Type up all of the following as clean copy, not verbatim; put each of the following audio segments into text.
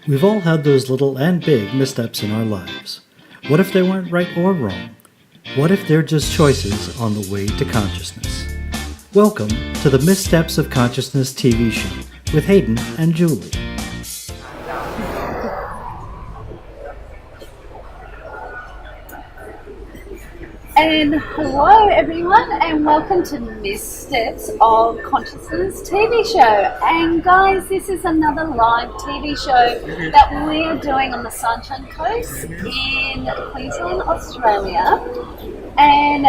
We've all had those little and big missteps in our lives. What if they weren't right or wrong? What if they're just choices on the way to consciousness? Welcome to the Missteps of Consciousness TV show with Hayden and Julie. And hello everyone, and welcome to Missteps of Consciousness TV show. And guys, this is another live TV show that we're doing on the Sunshine Coast in Queensland, Australia. And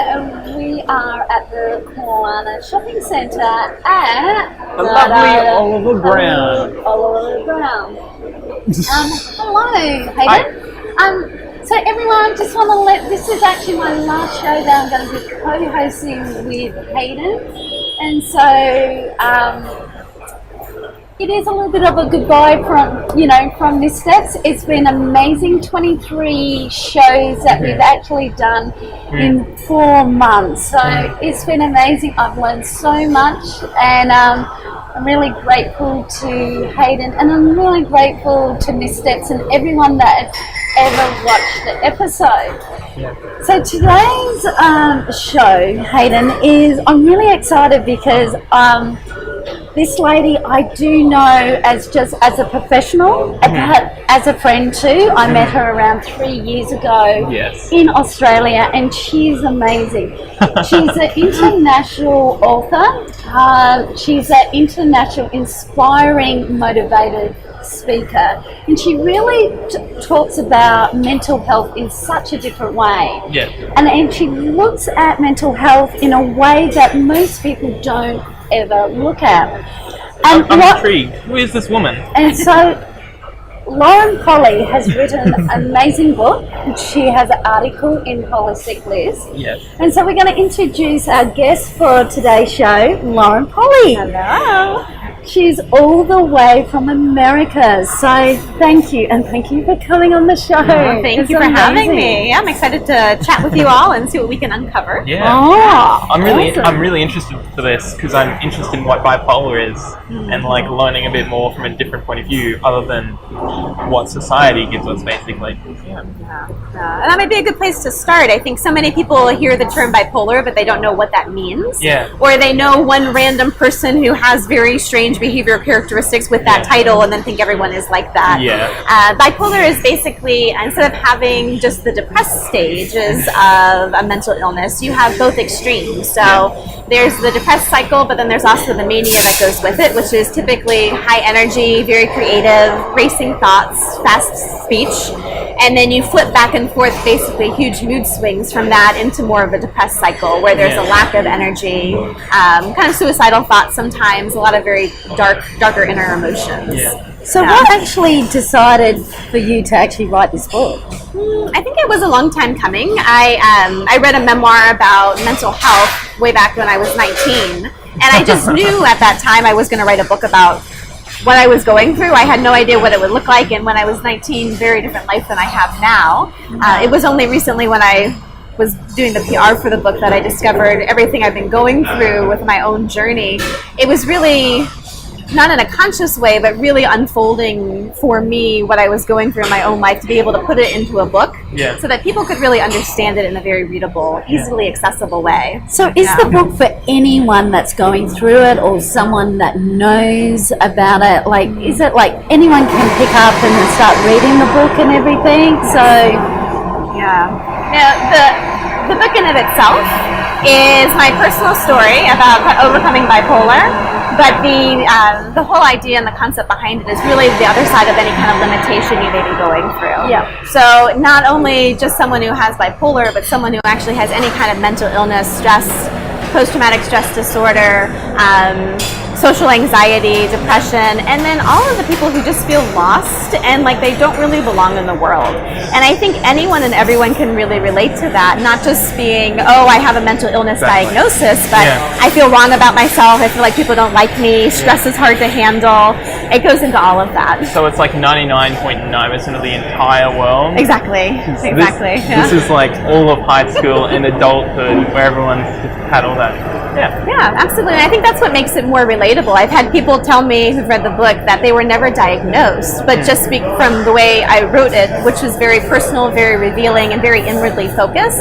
we are at the Koana Shopping Centre at the lovely Oliver Brown. Oliver Brown. Hello, Hayden. So everyone, just want to this is actually my last show that I'm going to be co-hosting with Hayden. And so it is a little bit of a goodbye from Missteps. It's been amazing, 23 shows that we've actually done in 4 months. So it's been amazing. I've learned so much, and I'm really grateful to Hayden, and I'm really grateful to Missteps and everyone that has ever watched the episode. So today's show, Hayden, I'm really excited because this lady I do know as a professional, as a friend too. I met her around 3 years ago in Australia, and she's amazing. She's an international author. She's an international inspiring, motivated speaker, and she really talks about mental health in such a different way. And she looks at mental health in a way that most people don't ever look at. And I'm intrigued. Who is this woman? And so Lauren Polly has written an amazing book. She has an article in Holistic Bliss. And so we're going to introduce our guest for today's show, Lauren Polly. Hello. She's all the way from America, so thank you, and thank you for coming on the show. Thank you for having me. I'm excited to chat with you all and see what we can uncover. I'm really interested for this because I'm interested in what bipolar is and like learning a bit more from a different point of view other than what society gives us, basically. And that might be a good place to start. I think so many people hear the term bipolar, but they don't know what that means. Or they know one random person who has very strange behavioral characteristics with that title and then think everyone is like that. Bipolar is basically, instead of having just the depressed stages of a mental illness, you have both extremes. So there's the depressed cycle, but then there's also the mania that goes with it, which is typically high energy, very creative, racing thoughts, fast speech. And then you flip back and forth, basically huge mood swings from that into more of a depressed cycle where there's a lack of energy, kind of suicidal thoughts sometimes, a lot of very darker inner emotions. So what actually decided for you to actually write this book? I think it was a long time coming. I read a memoir about mental health way back when I was 19, and I just knew at that time I was going to write a book about what I was going through. I had no idea what it would look like, and when I was 19, very different life than I have now. It was only recently when I was doing the PR for the book that I discovered everything I've been going through with my own journey. It was really not in a conscious way, but really unfolding for me what I was going through in my own life to be able to put it into a book so that people could really understand it in a very readable, easily accessible way. So is the book for anyone that's going through it or someone that knows about it? Like, is it like anyone can pick up and start reading the book and everything? The book in of itself is my personal story about overcoming bipolar. But the whole idea and the concept behind it is really the other side of any kind of limitation you may be going through. So not only just someone who has bipolar, but someone who actually has any kind of mental illness, stress, post-traumatic stress disorder, social anxiety, depression, and then all of the people who just feel lost and like they don't really belong in the world. And I think anyone and everyone can really relate to that, not just being, I have a mental illness diagnosis, but I feel wrong about myself, I feel like people don't like me, stress is hard to handle. It goes into all of that. So it's like 99.9% of the entire world. Exactly. This is like all of high school and adulthood where everyone's just had all that Yeah, absolutely. And I think that's what makes it more relatable. I've had people tell me who've read the book that they were never diagnosed, but just from the way I wrote it, which was very personal, very revealing, and very inwardly focused,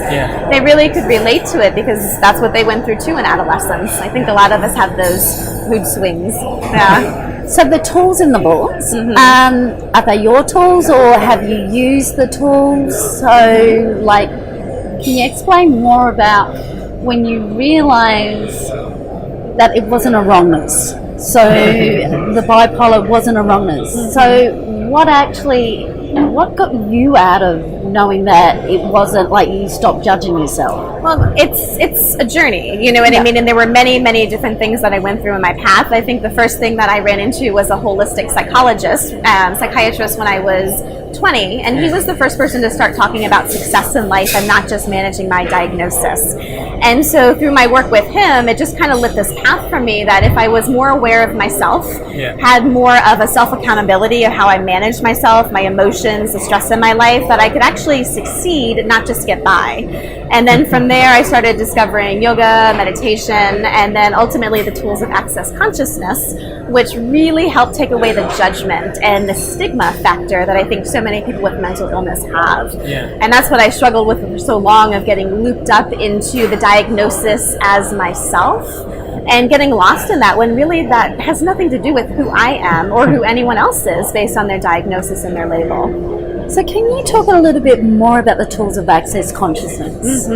they really could relate to it because that's what they went through too in adolescence. I think a lot of us have those mood swings. Yeah. So the tools in the books, are they your tools or have you used the tools? So, like, can you explain more about when you realise that it wasn't a wrongness? So the bipolar wasn't a wrongness. So what got you out of knowing that it wasn't, like, you stopped judging yourself? Well, it's a journey, you know what I mean? And there were many, many different things that I went through in my path. I think the first thing that I ran into was a holistic psychiatrist when I was 20, and he was the first person to start talking about success in life and not just managing my diagnosis. And so through my work with him, it just kind of lit this path for me that if I was more aware of myself, had more of a self-accountability of how I managed myself, my emotions, the stress in my life, that I could actually succeed, not just get by. And then from there, I started discovering yoga, meditation, and then ultimately the tools of Access Consciousness, which really helped take away the judgment and the stigma factor that I think so many people with mental illness have. And that's what I struggled with for so long, of getting looped up into the diagnosis as myself and getting lost in that, when really that has nothing to do with who I am or who anyone else is based on their diagnosis and their label. So can you talk a little bit more about the tools of Access Consciousness?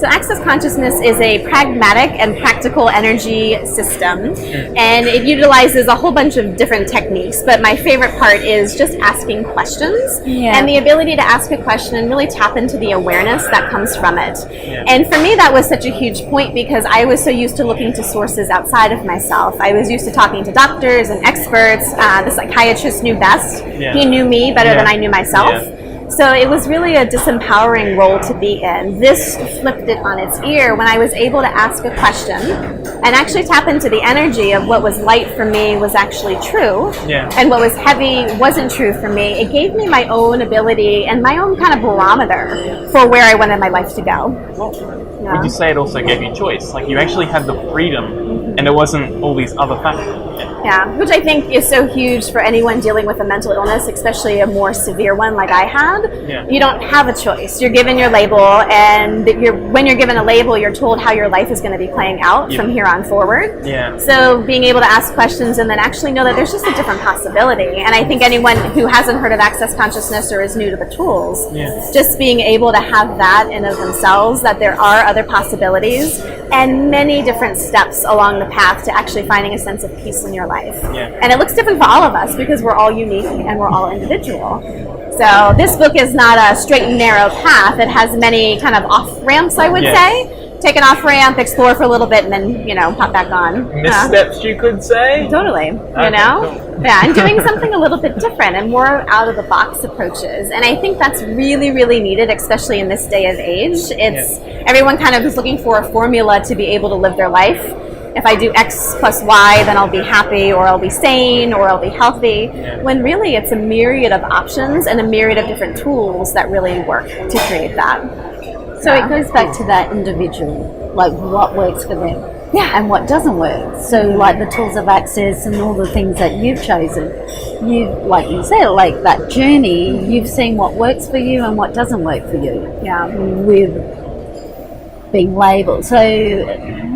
So Access Consciousness is a pragmatic and practical energy system, and it utilizes a whole bunch of different techniques, but my favorite part is just asking questions and the ability to ask a question and really tap into the awareness that comes from it. And for me, that was such a huge point because I was so used to looking to sources outside of myself. I was used to talking to doctors and experts. The psychiatrist knew best. He knew me better than I knew myself. So it was really a disempowering role to be in. This flipped it on its ear when I was able to ask a question and actually tap into the energy of what was light for me was actually true, and what was heavy wasn't true for me. It gave me my own ability and my own kind of barometer for where I wanted my life to go. Would you say it also gave you choice? Like, you actually had the freedom, and it wasn't all these other factors. Which I think is so huge for anyone dealing with a mental illness, especially a more severe one like I had. You don't have a choice. You're given your label, and when you're given a label, you're told how your life is going to be playing out from here on forward. So being able to ask questions and then actually know that there's just a different possibility. And I think anyone who hasn't heard of Access Consciousness or is new to the tools, just being able to have that in of themselves, that there are other possibilities and many different steps along the path to actually finding a sense of peace in your life. And it looks different for all of us because we're all unique and we're all individual. So this book is not a straight and narrow path. It has many kind of off-ramps, I would say. Take an off-ramp, explore for a little bit, and then, pop back on. Missteps, you could say? Totally, and doing something a little bit different and more out-of-the-box approaches. And I think that's really, really needed, especially in this day of age. Everyone kind of is looking for a formula to be able to live their life. If I do X plus Y, then I'll be happy, or I'll be sane, or I'll be healthy. When really it's a myriad of options and a myriad of different tools that really work to create that. So it goes back to that individual, like what works for them and what doesn't work. So like the tools of access and all the things that you've chosen, like you said, like that journey, you've seen what works for you and what doesn't work for you. With being labelled. So I'd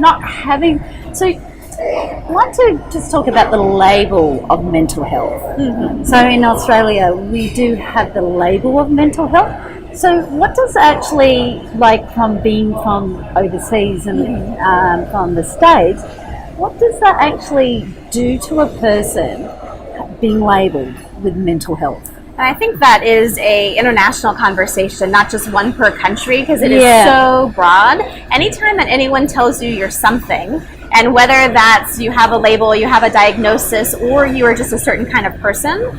like to just talk about the label of mental health. So in Australia, we do have the label of mental health. So what does actually, like from being from overseas and from the States, what does that actually do to a person being labelled with mental health? And I think that is a international conversation, not just one per country, because it is so broad. Anytime that anyone tells you you're something, and whether that's you have a label, you have a diagnosis, or you are just a certain kind of person,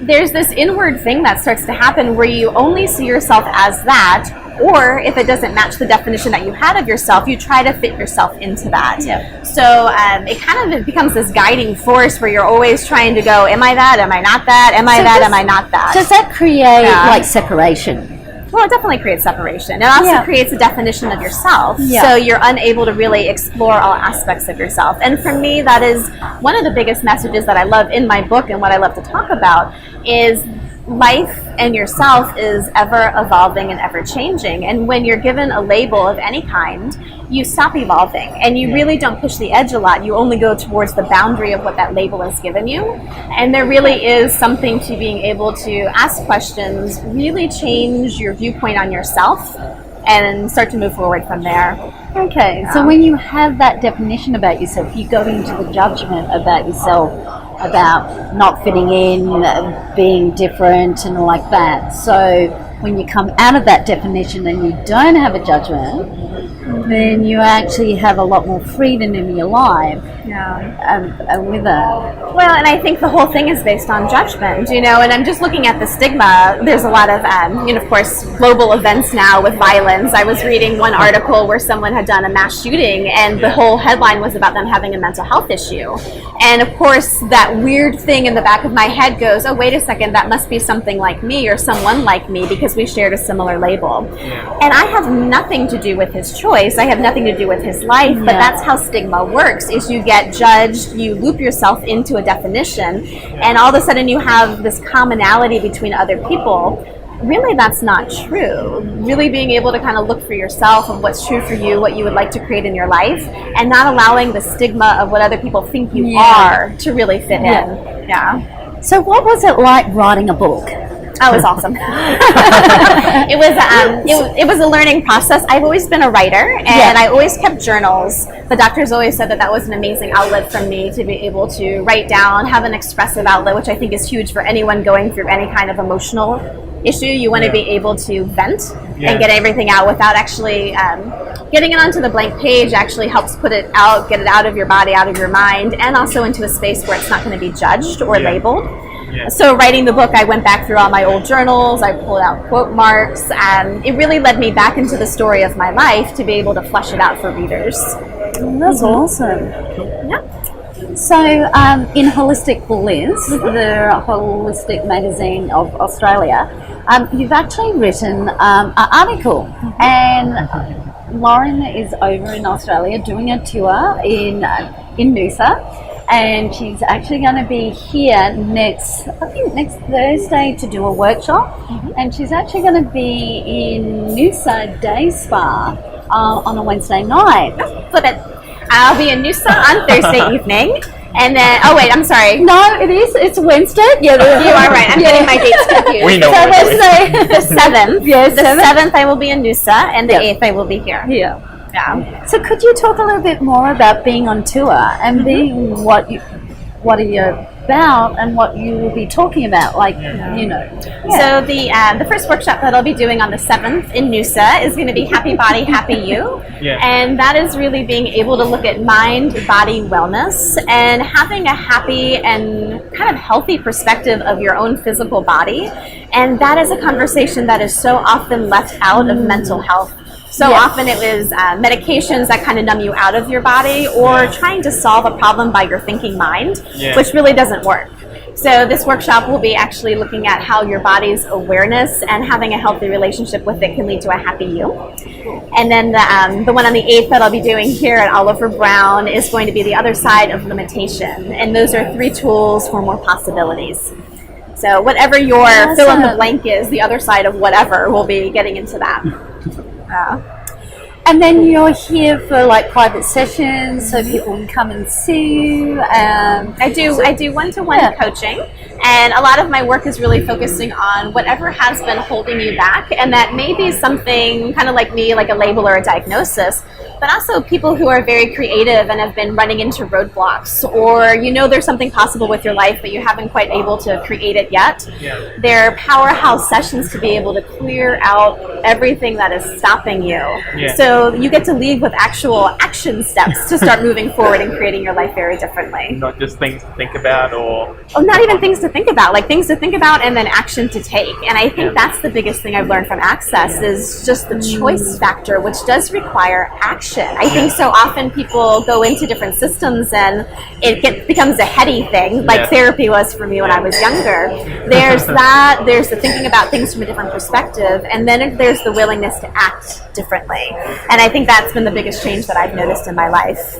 there's this inward thing that starts to happen where you only see yourself as that, or if it doesn't match the definition that you had of yourself, you try to fit yourself into that. So it kind of becomes this guiding force where you're always trying to go, am I that? Am I not that? Am I that? Am I not that? Does that create like separation? Well, it definitely creates separation. It also creates a definition of yourself. Yeah. So you're unable to really explore all aspects of yourself. And for me, that is one of the biggest messages that I love in my book and what I love to talk about is life and yourself is ever evolving and ever changing. And when you're given a label of any kind, you stop evolving and you really don't push the edge a lot. You only go towards the boundary of what that label has given you. And there really is something to being able to ask questions, really change your viewpoint on yourself and start to move forward from there. Okay, so when you have that definition about yourself, you go into the judgment about yourself, about not fitting in, being different and all like that. So when you come out of that definition and you don't have a judgment, then you actually have a lot more freedom in your life. With that. Well, and I think the whole thing is based on judgment, and I'm just looking at the stigma. There's a lot of, of course, global events now with violence. I was reading one article where someone had done a mass shooting, and the whole headline was about them having a mental health issue. And of course, that weird thing in the back of my head goes, oh, wait a second, that must be something like me or someone like me because we shared a similar label. And I have nothing to do with his choice. I have nothing to do with his life, but that's how stigma works, is you get judged, you loop yourself into a definition, and all of a sudden you have this commonality between other people. Really, that's not true. Really being able to kind of look for yourself of what's true for you, what you would like to create in your life, and not allowing the stigma of what other people think you are to really fit in. So what was it like writing a book? Oh, it was awesome. It was a learning process. I've always been a writer, and I always kept journals. The doctors always said that was an amazing outlet for me to be able to write down, have an expressive outlet, which I think is huge for anyone going through any kind of emotional issue. You want to be able to vent and get everything out without actually getting it onto the blank page. Actually helps put it out, get it out of your body, out of your mind, and also into a space where it's not going to be judged or labeled. So writing the book, I went back through all my old journals, I pulled out quote marks, and it really led me back into the story of my life to be able to flesh it out for readers. That's awesome. Yeah. So in Holistic Bliss, the holistic magazine of Australia, you've actually written an article, and Lauren is over in Australia doing a tour in Noosa. And she's actually going to be here next Thursday to do a workshop. And she's actually going to be in Noosa Day Spa on a Wednesday night. Flip it. I'll be in Noosa on Thursday evening. And then, oh wait, I'm sorry. No, it is. It's Wednesday. Yeah, you are right. I'm getting my dates confused. We know so Wednesday. The 7th. Yes, the 7th I will be in Noosa, and the 8th I will be here. Yeah. So could you talk a little bit more about being on tour and being what are you about and what you will be talking about, So the first workshop that I'll be doing on the 7th in Noosa is going to be Happy Body, Happy You. And that is really being able to look at mind, body wellness and having a happy and kind of healthy perspective of your own physical body. And that is a conversation that is so often left out of mental health. So often it was medications that kind of numb you out of your body, or trying to solve a problem by your thinking mind, which really doesn't work. So this workshop will be actually looking at how your body's awareness and having a healthy relationship with it can lead to a happy you. And then the one on the 8th that I'll be doing here at Oliver Brown is going to be the other side of limitation. And those are 3 tools for more possibilities. So whatever your fill in the blank is, the other side of whatever, we'll be getting into that. And then you're here for private sessions, so people can come and see you. I do one-to-one coaching, and a lot of my work is really focusing on whatever has been holding you back, and that may be something kind of like me, like a label or a diagnosis, but also people who are very creative and have been running into roadblocks, or there's something possible with your life, but you haven't quite able to create it yet. They're powerhouse sessions to be able to clear out everything that is stopping you. So you get to leave with actual action steps to start moving forward and creating your life very differently. Not just things to think about, or not even things to think about, like things to think about and then action to take. And I think that's the biggest thing I've learned from Access is just the choice factor, which does require action. connection. I think so often people go into different systems and it becomes a heady thing, like therapy was for me when I was younger. There's that, there's the thinking about things from a different perspective, and then there's the willingness to act differently. And I think that's been the biggest change that I've noticed in my life.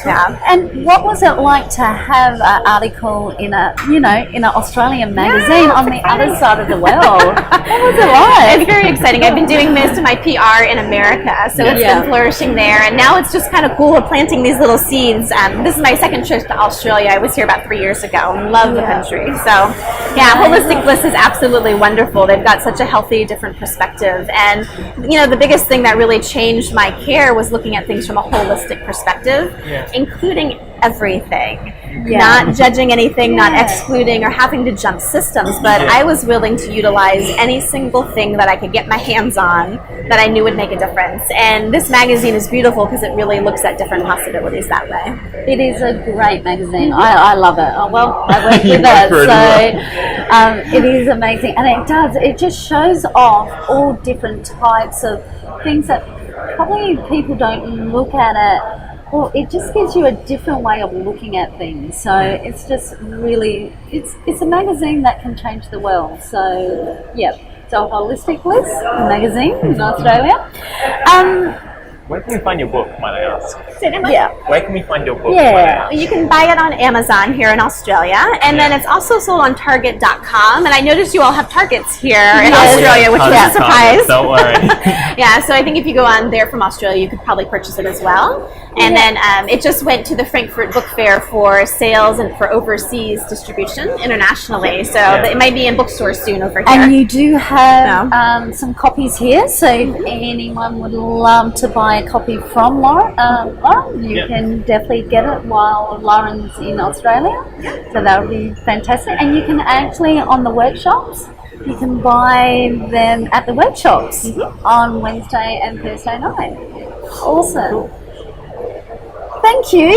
Yeah. And what was it like to have an article in an Australian magazine on the other side of the world? What was it like? It's very exciting. I've been doing most of my PR in America, so it's been flourishing there. And now it's just kind of cool. We're planting these little seeds. This is my second trip to Australia. I was here about 3 years ago. Love the country. So, Holistic Bliss is absolutely wonderful. They've got such a healthy, different perspective. And, the biggest thing that really changed my care was looking at things from a holistic perspective, including everything. Not judging anything, not excluding or having to jump systems, but I was willing to utilize any single thing that I could get my hands on that I knew would make a difference. And this magazine is beautiful because it really looks at different possibilities that way. It is a great magazine. I love it. I work with it, so it is amazing. And it just shows off all different types of things that probably people don't look at it. Well, it just gives you a different way of looking at things. So it's just really, it's a magazine that can change the world. So, so Holistic Bliss magazine in Australia. Where can we find your book, might I ask? Yeah. Where can we find your book, might I ask? You can buy it on Amazon here in Australia, and then it's also sold on Target.com. And I noticed you all have Targets here in Australia, which was a surprise. Don't worry. So I think if you go on there from Australia, you could probably purchase it as well. And then it just went to the Frankfurt Book Fair for sales and for overseas distribution internationally. So it might be in bookstores soon over here. And you do have some copies here, so if anyone would love to buy a copy from Lauren, you can definitely get it while Lauren's in Australia. So that would be fantastic. And you can actually, on the workshops, you can buy them at the workshops on Wednesday and Thursday night. Awesome. Thank you.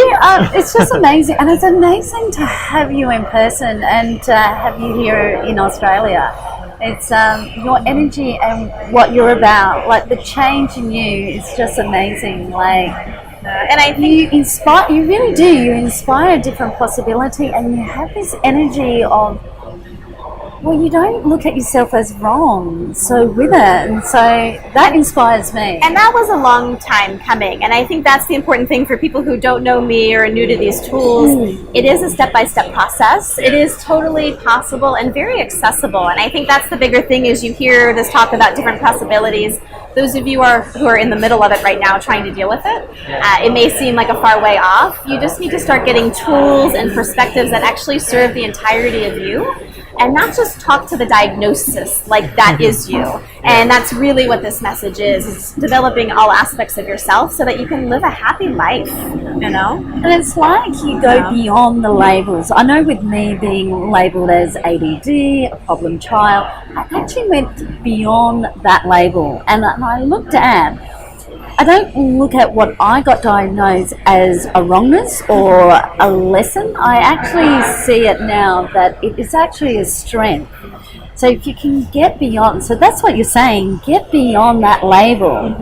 It's just amazing. And it's amazing to have you in person and to have you here in Australia. It's your energy and what you're about, like the change in you is just amazing. And I think you really do. You inspire a different possibility, and you have this energy of, well, you don't look at yourself as wrong, so with it, and so that inspires me. And that was a long time coming, and I think that's the important thing for people who don't know me or are new to these tools. It is a step-by-step process. It is totally possible and very accessible, and I think that's the bigger thing is you hear this talk about different possibilities. Those of you who are in the middle of it right now trying to deal with it, it may seem like a far way off. You just need to start getting tools and perspectives that actually serve the entirety of you, and not just talk to the diagnosis like that is you. And that's really what this message is developing all aspects of yourself so that you can live a happy life, And it's like you go beyond the labels. I know with me being labelled as ADD, a problem child, I actually went beyond that label. And I looked at, I don't look at what I got diagnosed as a wrongness or a lesson. I actually see it now that it is actually a strength. So if you can get beyond, so that's what you're saying, get beyond that label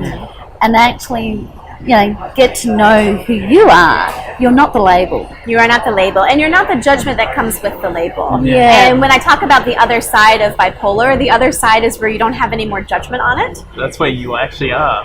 and actually, get to know who you are. You're not the label. You are not the label, and you're not the judgment that comes with the label. Yeah. And when I talk about the other side of bipolar, the other side is where you don't have any more judgment on it. That's where you actually are.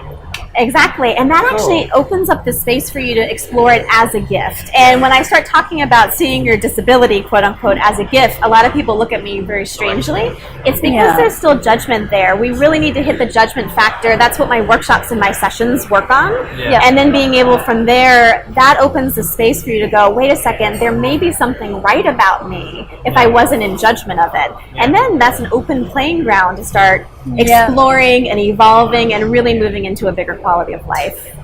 Exactly, and that actually opens up the space for you to explore it as a gift. And when I start talking about seeing your disability, quote unquote, as a gift, a lot of people look at me very strangely. It's because there's still judgment there. We really need to hit the judgment factor. That's what my workshops and my sessions work on. And then being able from there, that opens the space for you to go, wait a second, there may be something right about me if I wasn't in judgment of it. And then that's an open playing ground to start exploring and evolving and really moving into a bigger quality of life.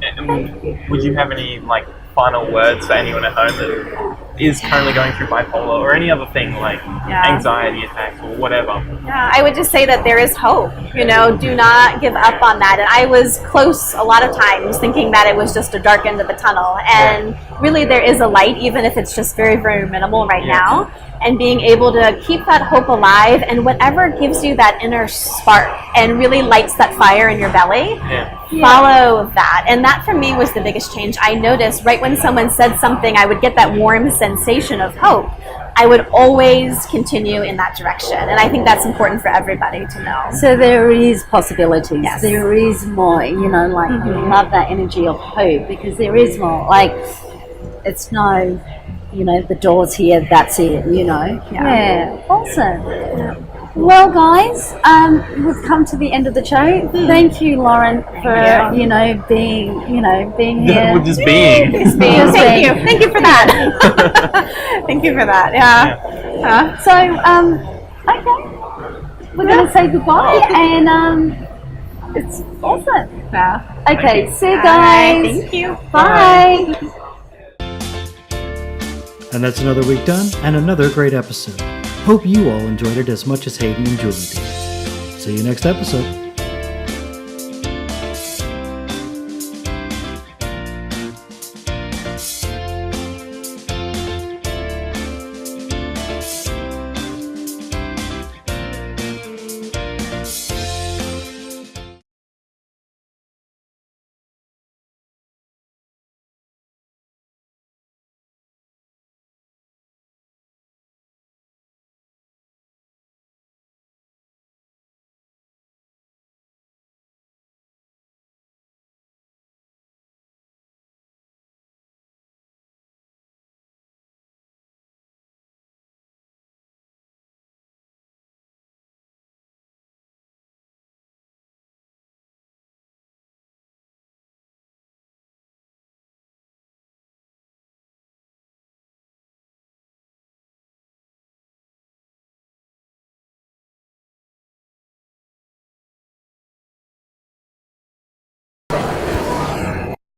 And would you have any final words for anyone at home that is currently going through bipolar or any other thing like anxiety attacks or whatever? I would just say that there is hope. Do not give up on that. And I was close a lot of times thinking that it was just a dark end of the tunnel. And really there is a light, even if it's just very, very minimal right now. and being able to keep that hope alive, and whatever gives you that inner spark and really lights that fire in your belly, follow that. And that for me was the biggest change. I noticed right when someone said something, I would get that warm sensation of hope. I would always continue in that direction. And I think that's important for everybody to know. So there is possibilities. Yes. There is more, I love that energy of hope, because there is more. Like, it's no, the door's here, that's it, Yeah, awesome. Yeah. Well, guys, we've come to the end of the show. Thank you, Lauren, for being here. With just being. Thank you for that. Thank you for that. Yeah. So, okay, we're going to say goodbye, and it's awesome. Yeah. Okay, see you guys. Thank you. Bye. And that's another week done, and another great episode. Hope you all enjoyed it as much as Hayden and Julie did. See you next episode.